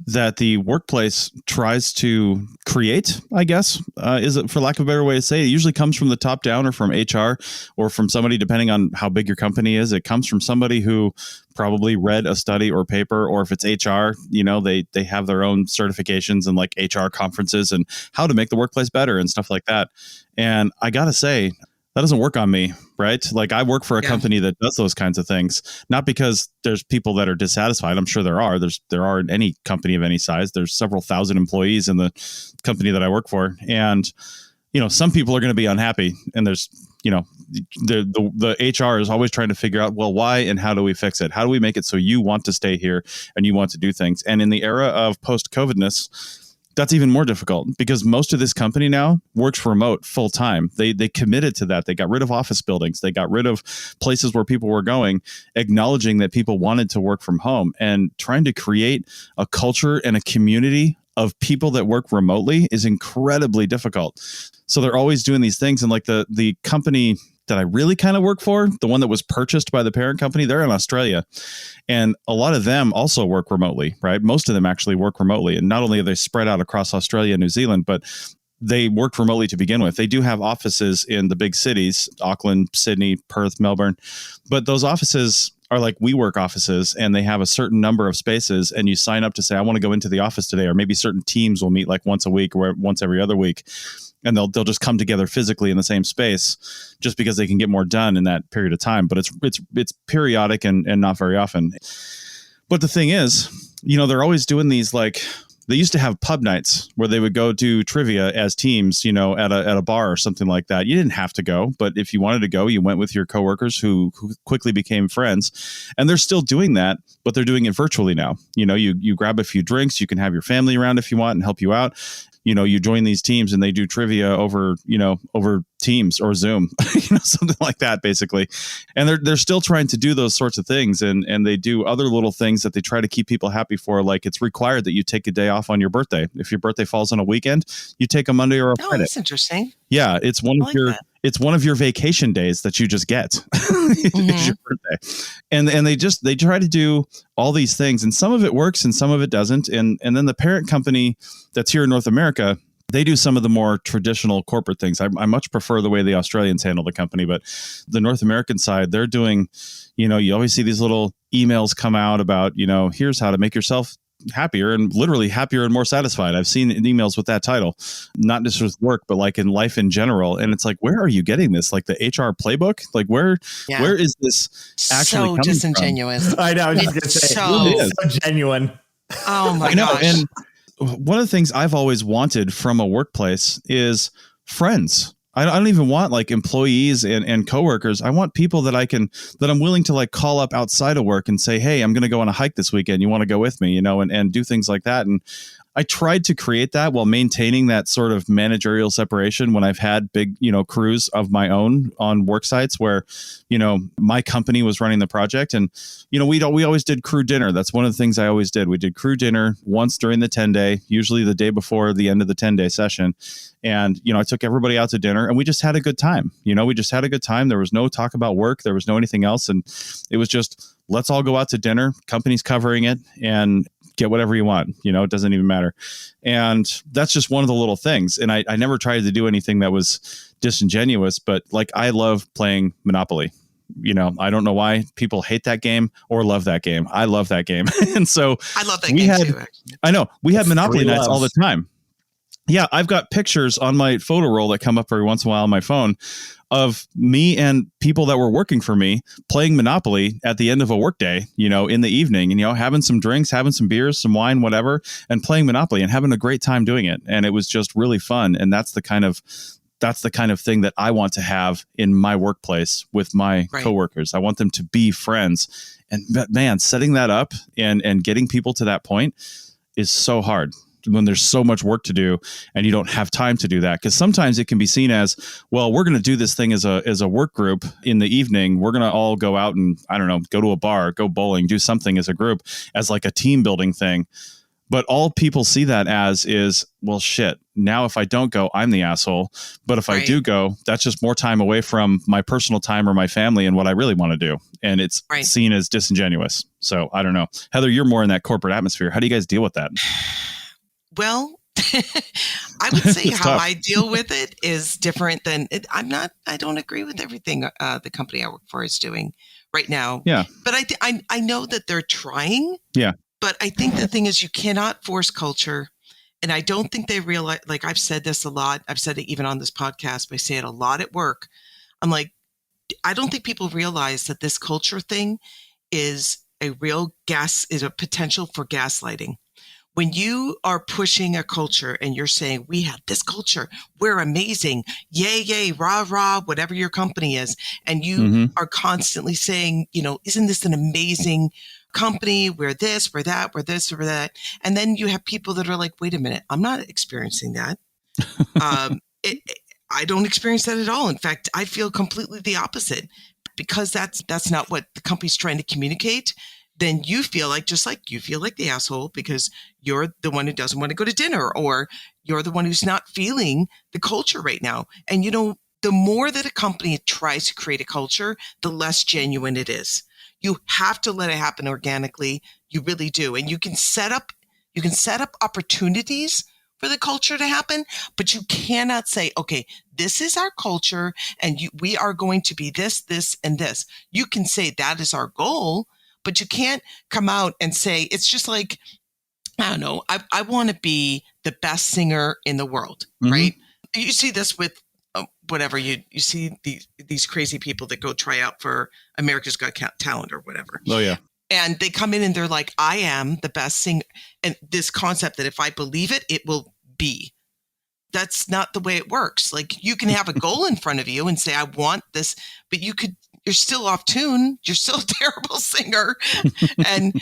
B: that the workplace tries to create, I guess, is it, for lack of a better way to say it, usually comes from the top down or from HR or from somebody, depending on how big your company is. It comes from somebody who probably read a study or paper, or if it's HR, they have their own certifications and like HR conferences and how to make the workplace better and stuff like that. And I got to say, that doesn't work on me, right? Like, I work for a company that does those kinds of things, not because there's people that are dissatisfied. I'm sure there are in any company of any size. There's several thousand employees in the company that I work for. And, some people are going to be unhappy, and there's, the HR is always trying to figure out, well, why and how do we fix it? How do we make it so you want to stay here and you want to do things? And in the era of post-COVIDness, that's even more difficult, because most of this company now works remote full time. They committed to that. They got rid of office buildings. They got rid of places where people were going, acknowledging that people wanted to work from home, and trying to create a culture and a community of people that work remotely is incredibly difficult. So they're always doing these things. And like the company that I really kind of work for, the one that was purchased by the parent company, they're in Australia. And a lot of them also work remotely, right? Most of them actually work remotely. And not only are they spread out across Australia and New Zealand, but they worked remotely to begin with. They do have offices in the big cities, Auckland, Sydney, Perth, Melbourne. But those offices are like WeWork offices, and they have a certain number of spaces, and you sign up to say, I want to go into the office today, or maybe certain teams will meet like once a week or once every other week. And they'll just come together physically in the same space just because they can get more done in that period of time. But it's periodic and not very often. But the thing is, they're always doing these, like, they used to have pub nights where they would go do trivia as teams, at a bar or something like that. You didn't have to go, but if you wanted to go, you went with your coworkers who quickly became friends. And they're still doing that, but they're doing it virtually now. You grab a few drinks, you can have your family around if you want and help you out. You join these teams and they do trivia over Teams or Zoom, something like that, basically. And they're still trying to do those sorts of things. And they do other little things that they try to keep people happy for. Like, it's required that you take a day off on your birthday. If your birthday falls on a weekend, you take a Monday or a Friday.
D: That's interesting.
B: Yeah. It's one of your vacation days that you just get. It's your birthday. And they try to do all these things, and some of it works and some of it doesn't. And then the parent company that's here in North America, they do some of the more traditional corporate things. I much prefer the way the Australians handle the company, but the North American side, they're doing, you always see these little emails come out about, here's how to make yourself happier, and literally happier and more satisfied. I've seen emails with that title, not just with work, but like in life in general. And it's like, where are you getting this? Like the HR playbook? Like where is this actually coming
D: disingenuous
B: from?
C: I know. I was just gonna say, so genuine.
D: Oh my gosh.
B: And one of the things I've always wanted from a workplace is friends. I don't even want like employees and coworkers. I want people that I'm willing to like call up outside of work and say, hey, I'm going to go on a hike this weekend. You want to go with me, and do things like that. And I tried to create that while maintaining that sort of managerial separation when I've had big, crews of my own on work sites where, my company was running the project. And, we always did crew dinner. That's one of the things I always did. We did crew dinner once during the 10-day, usually the day before the end of the 10-day session. And, I took everybody out to dinner and we just had a good time. We just had a good time. There was no talk about work. There was no anything else. And it was just let's all go out to dinner. Company's covering it, and get whatever you want. It doesn't even matter. And that's just one of the little things. And I never tried to do anything that was disingenuous, but like, I love playing Monopoly. I don't know why people hate that game or love that game. I love that game. And so
D: I love that game too, actually.
B: I know we have Monopoly nights all the
C: loves.
B: time. Yeah. I've got pictures on my photo roll that come up every once in a while on my phone of me and people that were working for me playing Monopoly at the end of a workday, in the evening, and, having some drinks, having some beers, some wine, whatever, and playing Monopoly and having a great time doing it. And it was just really fun. And that's the kind of thing that I want to have in my workplace with my coworkers. I want them to be friends. And man, setting that up and getting people to that point is so hard when there's so much work to do and you don't have time to do that. Because sometimes it can be seen as, well, we're going to do this thing as a work group in the evening. We're going to all go out and, I don't know, go to a bar, go bowling, do something as a group, as like a team building thing. But all people see that as is, well, shit, now if I don't go, I'm the asshole. But if I do go, that's just more time away from my personal time or my family and what I really want to do. And it's seen as disingenuous. So I don't know. Heather, you're more in that corporate atmosphere. How do you guys deal with that?
D: Well, I would say how
B: tough.
D: I deal with it is different than I don't agree with everything the company I work for is doing right now.
B: Yeah.
D: But I know that they're trying.
B: Yeah.
D: But I think the thing is, you cannot force culture. And I don't think they realize, like I've said this a lot. I've said it even on this podcast, but I say it a lot at work. I'm like, I don't think people realize that this culture thing is a potential for gaslighting. When you are pushing a culture and you're saying, we have this culture, we're amazing, yay, yay, rah, rah, whatever your company is. And you are constantly saying, isn't this an amazing company? We're this, we're that, we're this, we're that. And then you have people that are like, wait a minute, I'm not experiencing that. I don't experience that at all. In fact, I feel completely the opposite, because that's not what the company's trying to communicate. Then you feel like, just like you feel like the asshole because you're the one who doesn't want to go to dinner, or you're the one who's not feeling the culture right now. And, the more that a company tries to create a culture, the less genuine it is. You have to let it happen organically. You really do. And you can set up opportunities for the culture to happen, but you cannot say, okay, this is our culture and we are going to be this, this, and this. You can say that is our goal, but you can't come out and say, it's just like, I don't know, I want to be the best singer in the world, right? You see this with whatever, you see these crazy people that go try out for America's Got Talent or whatever.
B: Oh, yeah.
D: And they come in and they're like, I am the best singer. And this concept that if I believe it, it will be. That's not the way it works. Like, you can have a goal in front of you and say, I want this, but you're still off tune. You're still a terrible singer. And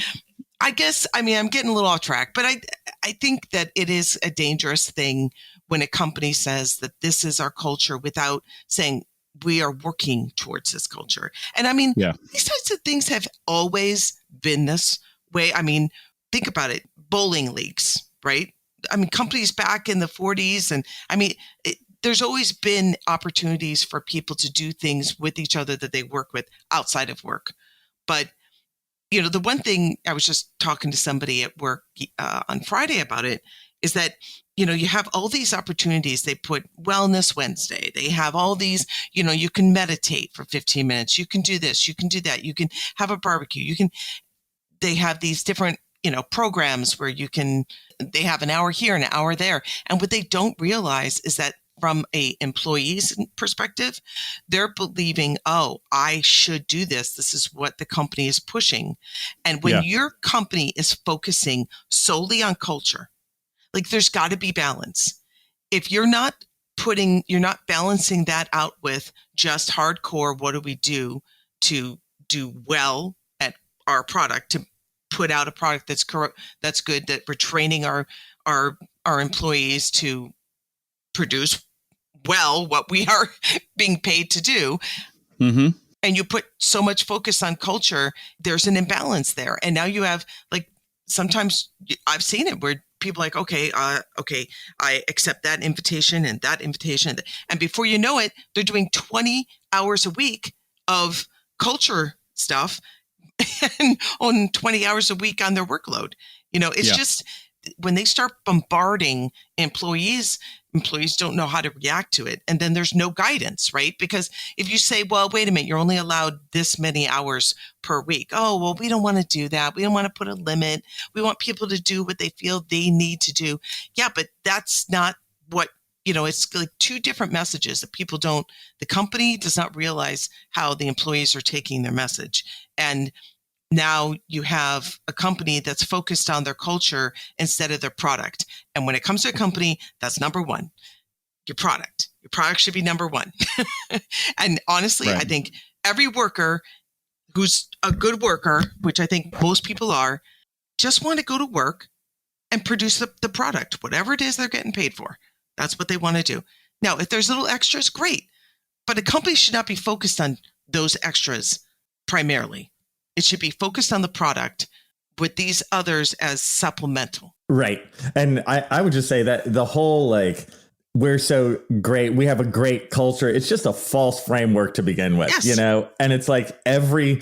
D: I guess, I'm getting a little off track, but I think that it is a dangerous thing when a company says that this is our culture without saying we are working towards this culture. And these types of things have always been this way. Think about it. Bowling leagues, right? Companies back in the 40s. And there's always been opportunities for people to do things with each other that they work with outside of work. But, the one thing I was just talking to somebody at work on Friday about it is that, you have all these opportunities. They put Wellness Wednesday. They have all these, you can meditate for 15 minutes. You can do this. You can do that. You can have a barbecue. They have these different, programs where they have an hour here, an hour there. And what they don't realize is that from a employee's perspective, they're believing, oh, I should do this. This is what the company is pushing. And when your company is focusing solely on culture, like, there's got to be balance. If you're not balancing that out with just hardcore, what do we do to do well at our product, to put out a product that's good, that we're training our employees to produce well what we are being paid to do. And you put so much focus on culture, there's an imbalance there. And now you have, like, sometimes I've seen it where people are like, okay, I accept that invitation and that invitation. And before you know it, they're doing 20 hours a week of culture stuff and on 20 hours a week on their workload. It's just when they start bombarding employees don't know how to react to it. And then there's no guidance, right? Because if you say, well, wait a minute, you're only allowed this many hours per week. Oh, well, we don't want to do that. We don't want to put a limit. We want people to do what they feel they need to do. Yeah, but that's not what, it's like two different messages that the company does not realize how the employees are taking their message. And now you have a company that's focused on their culture instead of their product. And when it comes to a company, that's number one, your product. Your product should be number one. And honestly,
B: Right.
D: I think every worker who's a good worker, which I think most people are, just want to go to work and produce the product, whatever it is they're getting paid for. That's what they want to do. Now, if there's little extras, great. But a company should not be focused on those extras primarily. It should be focused on the product with these others as supplemental.
C: Right. And I would just say that the whole, we're so great, we have a great culture. It's just a false framework to begin with,
D: Yes.
C: and it's like every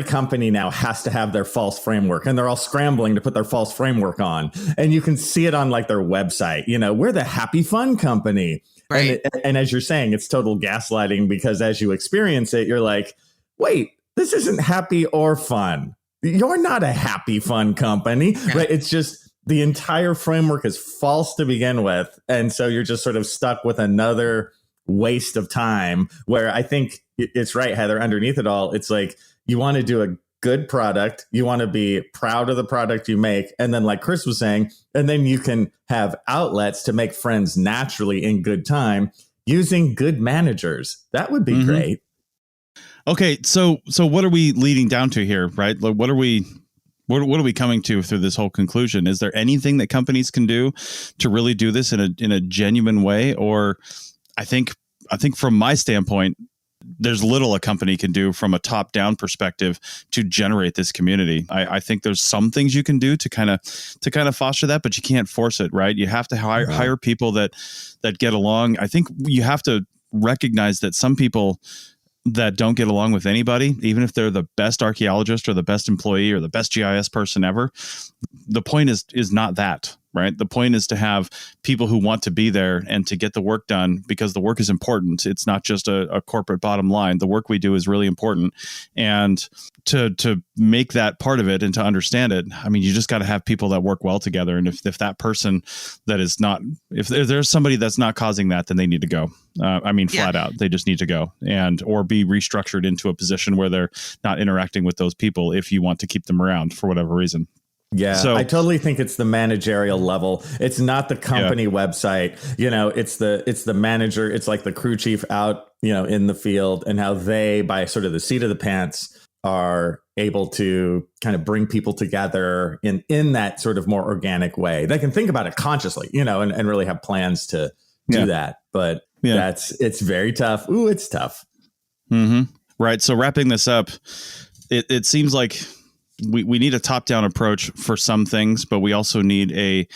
C: company now has to have their false framework, and they're all scrambling to put their false framework on. And you can see it on their website, we're the happy fun company.
D: Right.
C: And as you're saying, it's total gaslighting, because as you experience it, you're like, wait, this isn't happy or fun. You're not a happy, fun company, right? It's just the entire framework is false to begin with. And so you're just sort of stuck with another waste of time, where I think it's right, Heather, underneath it all, it's like you want to do a good product. You want to be proud of the product you make. And then, like Chris was saying, and then you can have outlets to make friends naturally in good time using good managers. That would be great.
B: Okay, so what are we leading down to here, right? Like, what are we coming to through this whole conclusion? Is there anything that companies can do to really do this in a genuine way? Or I think from my standpoint, there's little a company can do from a top-down perspective to generate this community. I think there's some things you can do to kind of foster that, but you can't force it, right? You have to hire people that get along. I think you have to recognize that some people that don't get along with anybody, even if they're the best archaeologist or the best employee or the best GIS person ever, the point is not that, right? The point is to have people who want to be there and to get the work done, because the work is important. It's not just a corporate bottom line. The work we do is really important. And to make that part of it and to understand it, I mean, you just got to have people that work well together. And if that person that is not, if there's somebody that's not causing that, then they need to go. Flat out, they just need to go or be restructured into a position where they're not interacting with those people if you want to keep them around for whatever reason.
C: Yeah,
B: so,
C: I totally think it's the managerial level. It's not the company website. It's the manager. It's like the crew chief out, in the field, and how they, by sort of the seat of the pants, are able to kind of bring people together in that sort of more organic way. They can think about it consciously, and really have plans to do that. But it's very tough. Ooh, it's tough.
B: Mm-hmm. Right. So wrapping this up, it seems like we need a top-down approach for some things, but we also need a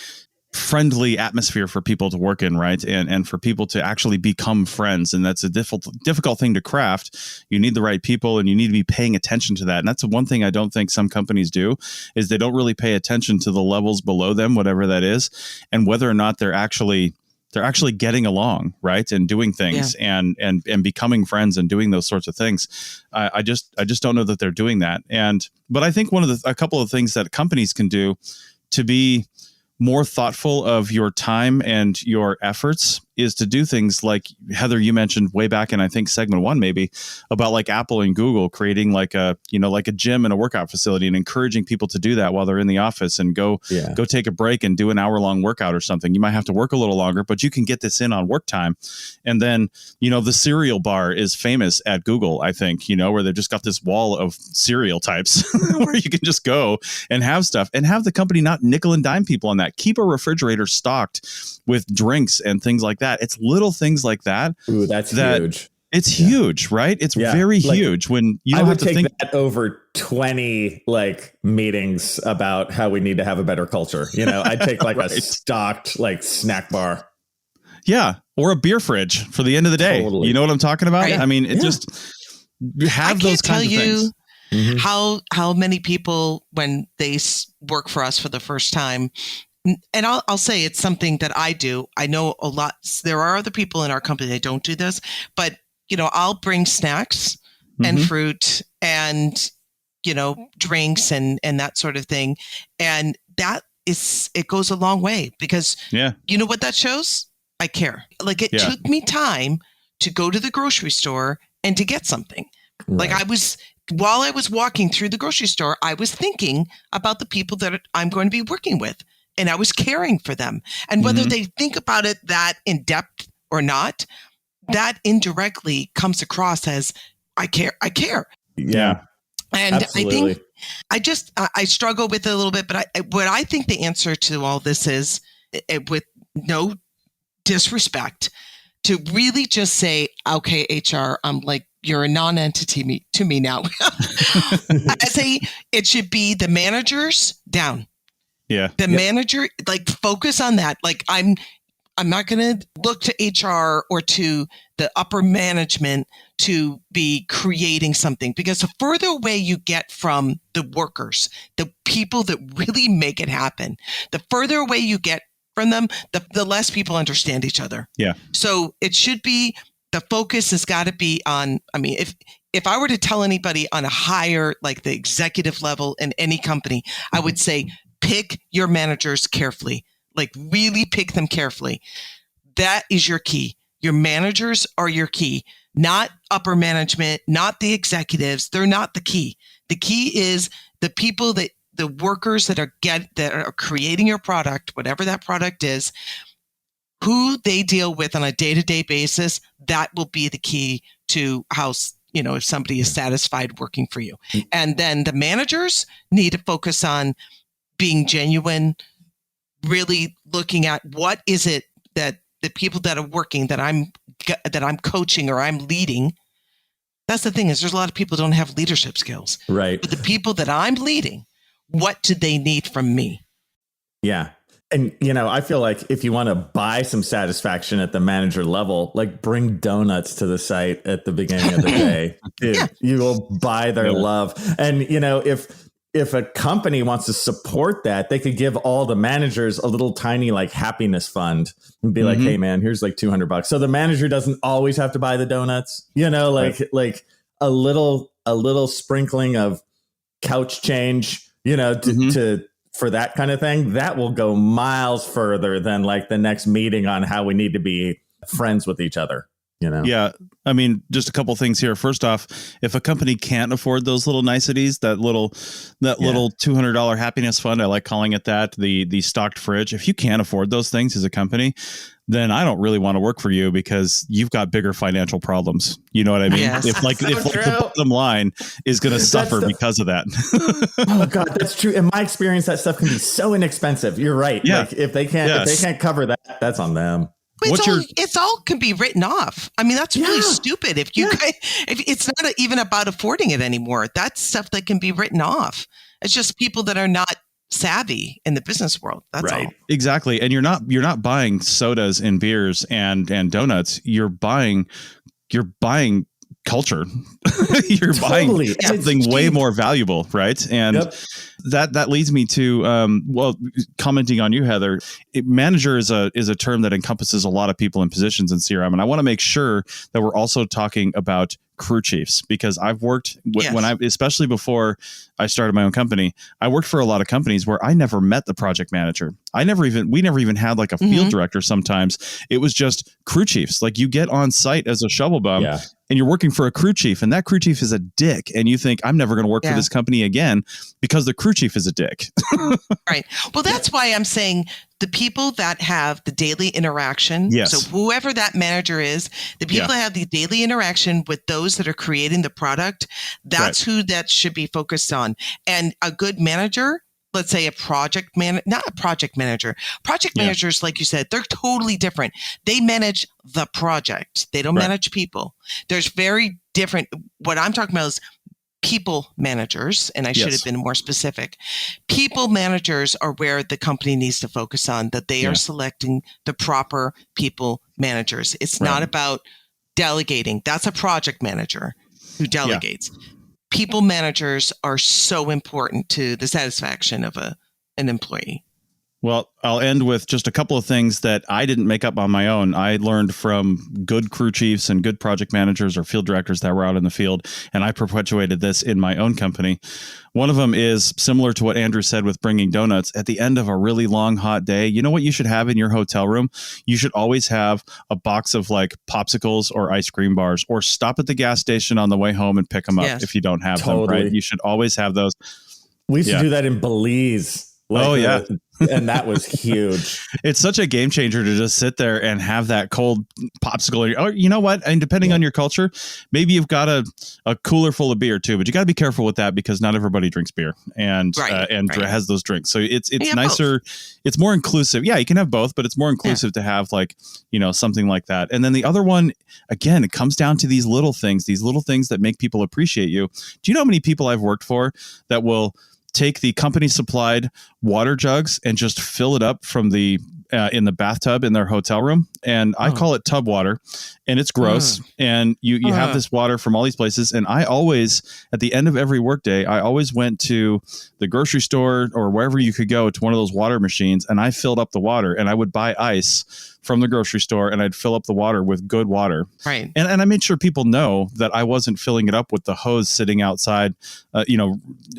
B: friendly atmosphere for people to work in, right? And for people to actually become friends. And that's a difficult thing to craft. You need the right people, and you need to be paying attention to that. And that's the one thing I don't think some companies do, is they don't really pay attention to the levels below them, whatever that is, and whether or not they're actually getting along, right, and doing things and becoming friends and doing those sorts of things. I just don't know that they're doing that. But I think a couple of things that companies can do to be more thoughtful of your time and your efforts is to do things like, Heather, you mentioned way back in, I think, segment 1, maybe, about like Apple and Google creating like a gym and a workout facility and encouraging people to do that while they're in the office and go take a break and do an hour-long workout or something. You might have to work a little longer, but you can get this in on work time. And then, the cereal bar is famous at Google, I think, where they've just got this wall of cereal types where you can just go and have stuff and have the company not nickel and dime people on that. Keep a refrigerator stocked with drinks and things like that. It's little things like that.
C: Ooh, that's huge.
B: It's huge, right? It's very huge when you don't have to think. I would take
C: that over 20 meetings about how we need to have a better culture. I'd take a stocked snack bar.
B: Yeah. Or a beer fridge for the end of the day. Totally. You know what I'm talking about?
D: Right.
B: I mean, it just have those kinds of things.
C: Mhm.
D: How many people, when they work for us for the first time, and I'll say it's something that I do. I know a lot. There are other people in our company that don't do this, but I'll bring snacks and fruit and drinks and that sort of thing, and it goes a long way, because you know what that shows? I care. Like, it took me time to go to the grocery store and to get something. Right. Like, while I was walking through the grocery store, I was thinking about the people that I'm going to be working with, and I was caring for them. And whether they think about it that in depth or not, that indirectly comes across as I care.
C: Yeah.
D: And
C: absolutely.
D: I think I struggle with it a little bit, but what I think the answer to all this is, with no disrespect, to really just say, okay, HR, I'm like, you're a non-entity to me now. I say it should be the managers down. Yeah. The manager, like, focus on that. Like, I'm not going to look to HR or to the upper management to be creating something, because the further away you get from the workers, the people that really make it happen, the further away you get from them, the less people understand each other. Yeah. So it should be, the focus has got to be on, I mean, if I were to tell anybody on a higher, like the executive level in any company, I would say, pick your managers carefully. Like, really pick them carefully. That is your key. Your managers are your key, not upper management, not the executives. They're not the key. The key is the people the workers that are creating your product, whatever that product is, who they deal with on a day-to-day basis. That will be the key to how, if somebody is satisfied working for you. And then the managers need to focus on being genuine, really looking at what is it that the people that are working, that I'm coaching or I'm leading. That's the thing, is there's a lot of people who don't have leadership skills. Right. But the people that I'm leading, what do they need from me? Yeah.
C: And, I feel like if you want to buy some satisfaction at the manager level, like, bring donuts to the site at the beginning of the day. Dude, you will buy their love. And, if a company wants to support that, they could give all the managers a little tiny, like, happiness fund and be like, hey, man, here's like $200. So the manager doesn't always have to buy the donuts, like a little sprinkling of couch change, for that kind of thing. That will go miles further than, like, the next meeting on how we need to be friends with each other.
B: Yeah. I mean, just a couple things here. First off, if a company can't afford those little niceties, that little $200 happiness fund, I like calling it that, the stocked fridge. If you can't afford those things as a company, then I don't really want to work for you, because you've got bigger financial problems. You know what I mean?
D: Yes.
B: If the bottom line is going to suffer because of that.
C: Oh God, that's true. In my experience, that stuff can be so inexpensive. You're right. Yeah. Like, if they can't cover that, that's on them.
D: It's all can be written off. I mean, that's really stupid. If it's not even about affording it anymore, that's stuff that can be written off. It's just people that are not savvy in the business world. That's all.
B: Exactly. And you're not buying sodas and beers and donuts. You're buying culture. You're buying something way more valuable, right? And that leads me to commenting on you, Heather. Manager is a term that encompasses a lot of people in positions in CRM, and I want to make sure that we're also talking about crew chiefs, because I've worked especially before I started my own company, I worked for a lot of companies where I never met the project manager. We never even had like a field director. Sometimes it was just crew chiefs. Like, you get on site as a shovel bum and you're working for a crew chief, and that crew chief is a dick. And you think, I'm never going to work for this company again because the crew chief is a dick.
D: Right. Well, that's why I'm saying the people that have the daily interaction. Yes. So whoever that manager is, the people that have the daily interaction with those that are creating the product, that's who that should be focused on. And a good manager, let's say not a project manager. Project managers, like you said, they're totally different. They manage the project. They don't manage people. There's very different. What I'm talking about is people managers, and I should have been more specific. People managers are where the company needs to focus on, that they are selecting the proper people managers. It's not about delegating. That's a project manager who delegates. people managers are so important to the satisfaction of an employee.
B: Well, I'll end with just a couple of things that I didn't make up on my own. I learned from good crew chiefs and good project managers or field directors that were out in the field, and I perpetuated this in my own company. One of them is similar to what Andrew said with bringing donuts. At the end of a really long, hot day, you know what you should have in your hotel room? You should always have a box of like popsicles or ice cream bars, or stop at the gas station on the way home and pick them up if you don't have them, right? You should always have those.
C: We used to do that in Belize. And that was huge.
B: It's such a game changer to just sit there and have that cold popsicle. Or you know what? And depending on your culture, maybe you've got a cooler full of beer too, but you got to be careful with that because not everybody drinks beer and has those drinks. So it's nicer. Both. It's more inclusive. Yeah, you can have both, but it's more inclusive to have like, something like that. And then the other one, again, it comes down to these little things that make people appreciate you. Do you know how many people I've worked for that will take the company supplied water jugs and just fill it up from the in the bathtub in their hotel room? And I call it tub water, and it's gross. And you have this water from all these places. And I always, at the end of every workday, I always went to the grocery store or wherever you could go to one of those water machines, and I filled up the water, and I would buy ice from the grocery store, and I'd fill up the water with good water.
D: Right.
B: And I made sure people know that I wasn't filling it up with the hose sitting outside,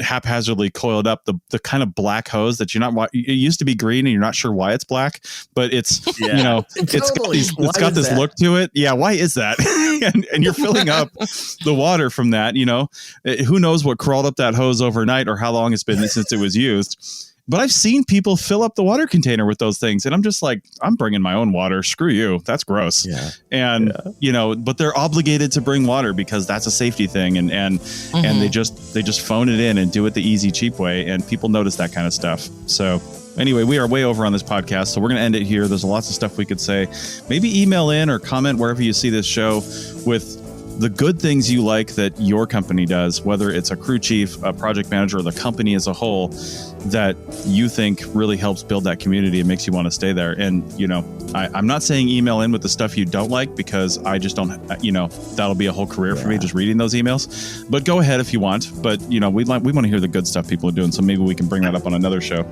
B: haphazardly coiled up, the kind of black hose that you're not, it used to be green and you're not sure why it's black, but it's, it's got this look to it. Yeah. Why is that? and you're filling up the water from that, who knows what crawled up that hose overnight or how long it's been since it was used. But I've seen people fill up the water container with those things. And I'm just like, I'm bringing my own water. Screw you. That's gross. Yeah. And, but they're obligated to bring water because that's a safety thing. And they just phone it in and do it the easy, cheap way. And people notice that kind of stuff. So anyway, we are way over on this podcast. So we're going to end it here. There's lots of stuff we could say. Maybe email in or comment wherever you see this show with the good things you like that your company does, whether it's a crew chief, a project manager, or the company as a whole, that you think really helps build that community and makes you want to stay there. And, I'm not saying email in with the stuff you don't like because I just don't, that'll be a whole career for me just reading those emails. But go ahead if you want. But, we want to hear the good stuff people are doing. So maybe we can bring that up on another show.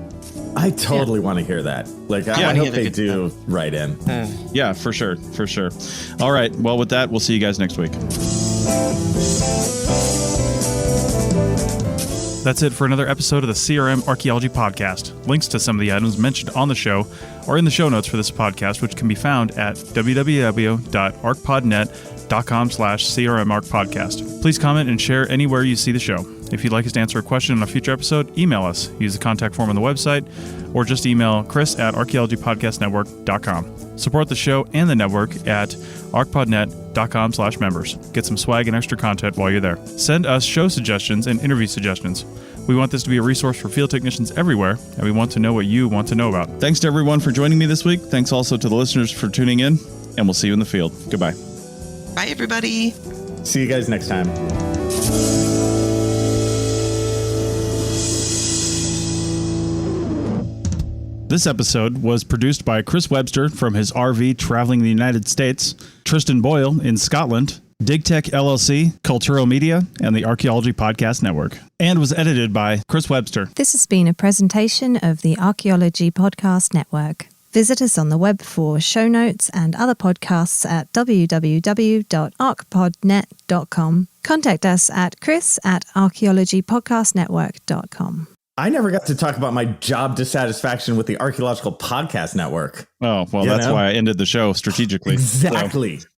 C: I totally want to hear that. I hope they do write in.
B: Yeah, for sure. For sure. All right. Well, with that, we'll see you guys next week. That's it for another episode of the CRM Archaeology Podcast. Links to some of the items mentioned on the show are in the show notes for this podcast, which can be found at www.arcpodnet.com/CRMArcPodcast. Please comment and share anywhere you see the show. If you'd like us to answer a question on a future episode, email us. Use the contact form on the website, or just email chris@archaeologypodcastnetwork.com. Support the show and the network at arcpodnet.com/members. Get some swag and extra content while you're there. Send us show suggestions and interview suggestions. We want this to be a resource for field technicians everywhere, and we want to know what you want to know about. Thanks to everyone for joining me this week. Thanks also to the listeners for tuning in, and we'll see you in the field. Goodbye.
D: Bye, everybody.
C: See you guys next time.
B: This episode was produced by Chris Webster from his RV traveling the United States, Tristan Boyle in Scotland, DigTech LLC, Culturo Media, and the Archaeology Podcast Network, and was edited by Chris Webster.
A: This has been a presentation of the Archaeology Podcast Network. Visit us on the web for show notes and other podcasts at www.arcpodnet.com. Contact us at chris@archaeologypodcastnetwork.com.
C: I never got to talk about my job dissatisfaction with the Archaeological Podcast Network.
B: Oh, well, that's why I ended the show strategically.
C: Exactly.
B: So.